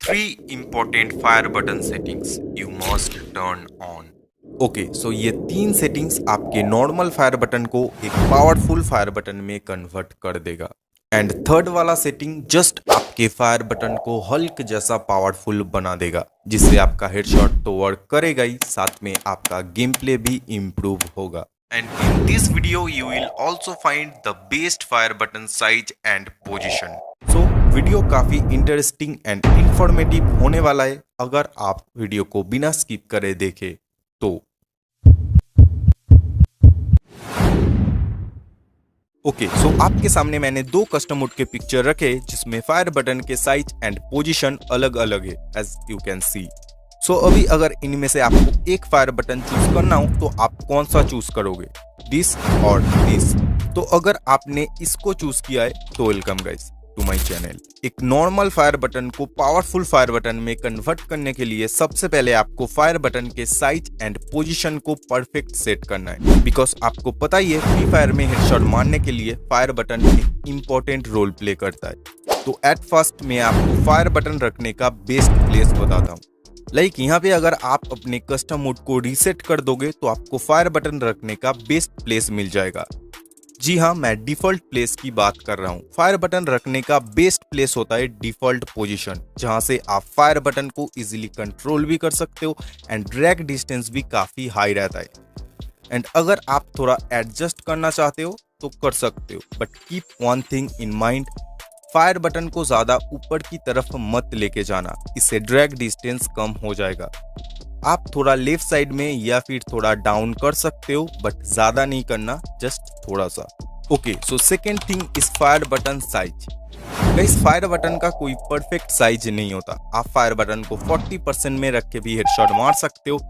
3 important fire button settings you must turn on. Okay so ये 3 settings आपके normal fire button को एक powerful fire button में convert कर देगा। एंड थर्ड वाला सेटिंग जस्ट आपके फायर बटन को हल्क जैसा पावरफुल बना देगा, जिससे आपका हेडशॉट तो वर्क करेगा ही, साथ में आपका गेम प्ले भी इम्प्रूव होगा। And in this video you will also find the best fire button size and position. So video काफी इंटरेस्टिंग एंड इंफॉर्मेटिव होने वाला है अगर आप वीडियो को बिना स्किप करे देखें तो। ओके सो आपके सामने मैंने 2 कस्टम मोड के पिक्चर रखे जिसमें फायर बटन के साइज एंड पोजीशन अलग अलग है, एज यू कैन सी। सो अभी अगर इनमें से आपको एक फायर बटन चूज करना हो तो आप कौन सा चूज करोगे, दिस और दिस? तो अगर आपने इसको चूज किया है तो welcome guys to my channel. एक नॉर्मल फायर बटन को पावरफुल फायर बटन में कन्वर्ट करने के लिए सबसे पहले आपको फायर बटन के साइज एंड पोजीशन को परफेक्ट सेट करना है, बिकॉज आपको पता ही है फ्री फायर में हेडशॉट मारने के लिए फायर बटन एक इंपॉर्टेंट रोल प्ले करता है। तो एट फर्स्ट मैं आपको फायर बटन रखने का बेस्ट प्लेस बताता हूँ। लाइक यहाँ पे अगर आप अपने कस्टम मोड को रीसेट कर दोगे तो आपको फायर बटन रखने का बेस्ट प्लेस मिल जाएगा। जी हाँ, मैं डिफॉल्ट प्लेस की बात कर रहा हूँ। फायर बटन रखने का बेस्ट प्लेस होता है डिफॉल्ट पोजीशन, जहाँ से आप फायर बटन को इजीली कंट्रोल भी कर सकते हो एंड ड्रैग डिस्टेंस भी काफी हाई रहता है। एंड अगर आप थोड़ा एडजस्ट करना चाहते हो तो कर सकते हो, but keep one thing in mind, fire button को ज्यादा ऊपर की तरफ मत लेके जाना, इससे ड्रैग डिस्टेंस कम हो जाएगा। आप थोड़ा लेफ्ट साइड में या फिर थोड़ा डाउन कर सकते हो, बट ज्यादा नहीं करना, जस्ट थोड़ा सा। Okay so second thing is fire button size. Guys fire button का कोई परफेक्ट साइज नहीं होता। आप फायर बटन को 40% में रख के भी हेडशॉट मार सकते हो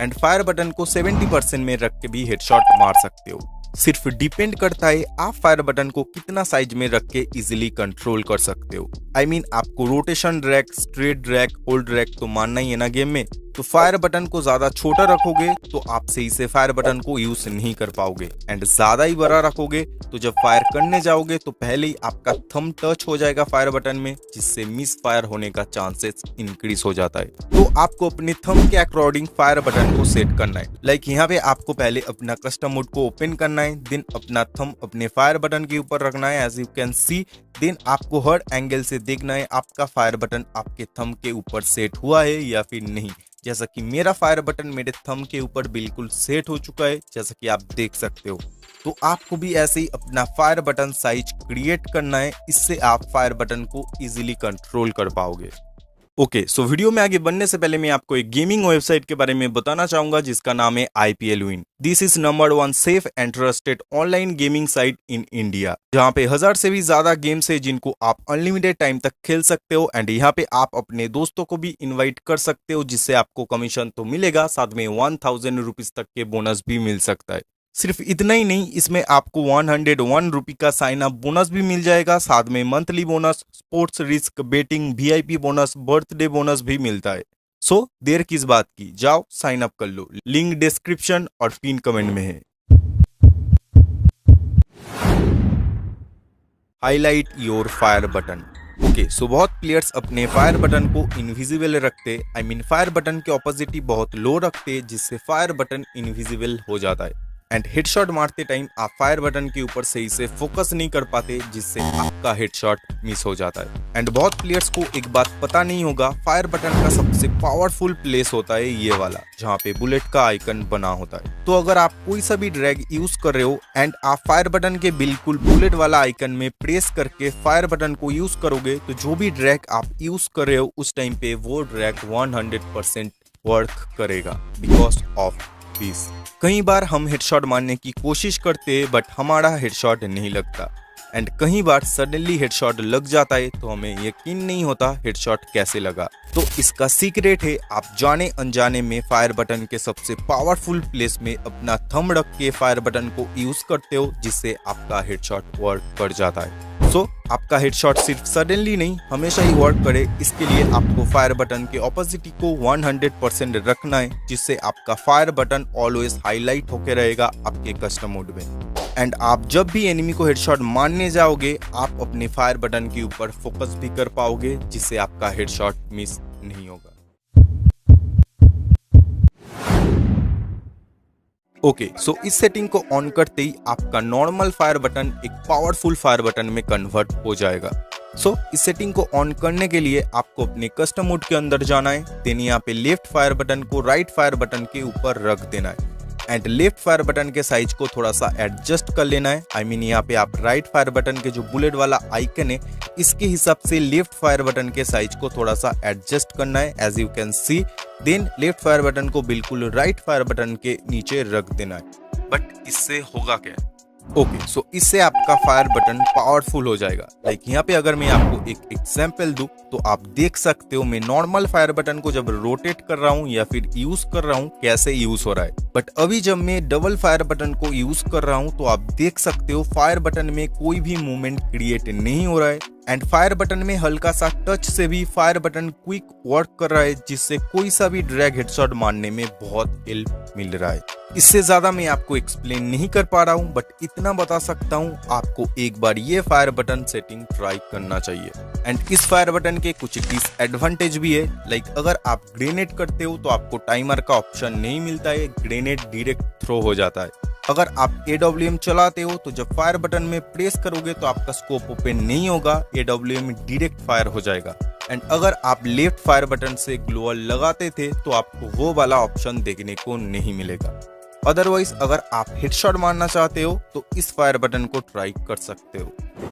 एंड फायर बटन को 70% में रख के भी हेडशॉट मार सकते हो। सिर्फ डिपेंड करता है आप फायर बटन को कितना साइज में रख के इजिली कंट्रोल कर सकते हो। आई मीन आपको rotation drag, straight drag, hold drag तो मानना ही है ना गेम में। तो फायर बटन को ज्यादा छोटा रखोगे तो आप सही से फायर बटन को यूज नहीं कर पाओगे, एंड ज्यादा ही बड़ा रखोगे तो जब फायर करने जाओगे तो पहले ही आपका थंब टच हो जाएगा फायर बटन में, जिससे मिस फायर होने का चांसेस इंक्रीज हो जाता है। तो आपको अपने थंब के अकॉर्डिंग फायर बटन को सेट करना है। लाइक यहाँ पे आपको पहले अपना कस्टम मोड को ओपन करना है, देन अपना थंब अपने फायर बटन के ऊपर रखना है, as you can see. Then आपको हर एंगल से देखना है आपका फायर बटन आपके थंब के ऊपर सेट हुआ है या फिर नहीं। जैसा कि मेरा फायर बटन मेरे थंब के ऊपर बिल्कुल सेट हो चुका है, जैसा कि आप देख सकते हो। तो आपको भी ऐसे ही अपना फायर बटन साइज क्रिएट करना है, इससे आप फायर बटन को इजीली कंट्रोल कर पाओगे। ओके सो वीडियो में आगे बढ़ने से पहले मैं आपको एक गेमिंग वेबसाइट के बारे में बताना चाहूंगा जिसका नाम है IPL Win। This is number 1 safe and trusted online gaming site in India, जहां पे 1000 से भी ज्यादा गेम्स है जिनको आप अनलिमिटेड टाइम तक खेल सकते हो। एंड यहाँ पे आप अपने दोस्तों को भी इन्वाइट कर सकते हो, जिससे आपको कमीशन तो मिलेगा, साथ में 1000 रुपीज तक के बोनस भी मिल सकता है। सिर्फ इतना ही नहीं, इसमें आपको 101 रुपये का साइन अप बोनस भी मिल जाएगा, साथ में monthly bonus, sports risk betting, VIP bonus, birthday bonus भी मिलता है। सो देर किस बात की, जाओ साइन अप कर लो, लिंक डिस्क्रिप्शन और पिन कमेंट में है। Highlight your fire button. Okay so बहुत प्लेयर्स अपने फायर बटन को इनविजिबल रखते, आई मीन फायर बटन के ऑपोजिट बहुत लो रखते, जिससे फायर बटन इनविजिबल हो जाता है। एंड हेडशॉट मारते टाइम आप फायर बटन के ऊपर सही से फोकस नहीं कर पाते, जिससे आपका हेडशॉट मिस हो जाता है। एंड बहुत प्लेयर्स को एक बात पता नहीं होगा, फायर बटन का सबसे पावरफुल प्लेस होता है ये वाला, जहाँ पे बुलेट का आइकन बना होता है। तो अगर आप कोई सा भी ड्रैग यूज कर रहे हो एंड आप फायर बटन के बिल्कुल बुलेट वाला आइकन में प्रेस करके फायर बटन को यूज करोगे, तो जो भी ड्रैग आप यूज कर रहे हो उस टाइम पे वो ड्रैग 100% वर्क करेगा, बिकॉज ऑफ दिस। कई बार हम हेडशॉट मारने की कोशिश करते हैं बट हमारा हेडशॉट नहीं लगता, एंड कई बार सडनली हेडशॉट लग जाता है तो हमें यकीन नहीं होता हेडशॉट कैसे लगा। तो इसका सीक्रेट है आप जाने अनजाने में फायर बटन के सबसे पावरफुल प्लेस में अपना थंब रख के फायर बटन को यूज करते हो, जिससे आपका हेडशॉट वर्क कर जाता है। सो आपका हेडशॉट सिर्फ सडनली नहीं हमेशा ही वर्क करे, इसके लिए आपको फायर बटन के ऑपोजिट को 100% रखना है, जिससे आपका फायर बटन ऑलवेज हाईलाइट होके रहेगा आपके कस्टम मोड में। एंड आप जब भी एनिमी को हेडशॉट मारने जाओगे आप अपने फायर बटन के ऊपर फोकस भी कर पाओगे, जिससे आपका हेडशॉट मिस नहीं होगा। ओके, सो इस सेटिंग को ऑन करते ही आपका नॉर्मल फायर बटन एक पावरफुल फायर बटन में कन्वर्ट हो जाएगा। सो इस सेटिंग को ऑन करने के लिए आपको अपने कस्टम मोड के अंदर जाना है, देन यहाँ पे लेफ्ट फायर बटन को राइट फायर बटन के ऊपर रख देना है एंड लेफ्ट फायर बटन के साइज को थोड़ा सा एडजस्ट कर लेना है। आई मीन यहाँ पे आप राइट फायर बटन के जो बुलेट वाला आइकन है इसके हिसाब से लेफ्ट फायर बटन के साइज को थोड़ा सा एडजस्ट करना है as you can see. Then left fire button को बिल्कुल राइट फायर बटन के नीचे रख देना है। बट इससे होगा क्या? ओके, सो इससे आपका फायर बटन पावरफुल हो जाएगा। लाइक यहाँ पे अगर मैं आपको एक एग्जांपल दूं तो आप देख सकते हो मैं नॉर्मल फायर बटन को जब रोटेट कर रहा हूँ या फिर यूज कर रहा हूँ कैसे यूज हो रहा है। बट अभी जब मैं डबल फायर बटन को यूज कर रहा हूँ तो आप देख सकते हो फायर बटन में कोई भी मूवमेंट क्रिएट नहीं हो रहा है एंड फायर बटन में हल्का सा टच से भी फायर बटन क्विक वर्क कर रहा है, जिससे कोई सा भी ड्रैग हेडशॉट मारने में बहुत हेल्प मिल रहा है। इससे ज्यादा मैं आपको एक्सप्लेन नहीं कर पा रहा हूँ, बट इतना बता सकता हूँ आपको एक बार ये फायर बटन सेटिंग ट्राई करना चाहिए। एंड इस फायर बटन के कुछ डिसएडवांटेज भी है। लाइक अगर आप ग्रेनेड करते हो तो आपको टाइमर का ऑप्शन नहीं मिलता है, ग्रेनेड डायरेक्ट थ्रो हो जाता है। अगर आप AWM चलाते हो तो जब फायर बटन में प्रेस करोगे तो आपका स्कोप ओपन नहीं होगा, AWM डायरेक्ट फायर हो जाएगा। एंड अगर आप लेफ्ट फायर बटन से ग्लोअर लगाते थे तो आपको वो वाला ऑप्शन देखने को नहीं मिलेगा। अदरवाइज अगर आप हेडशॉट मारना चाहते हो तो इस फायर बटन को ट्राई कर सकते हो।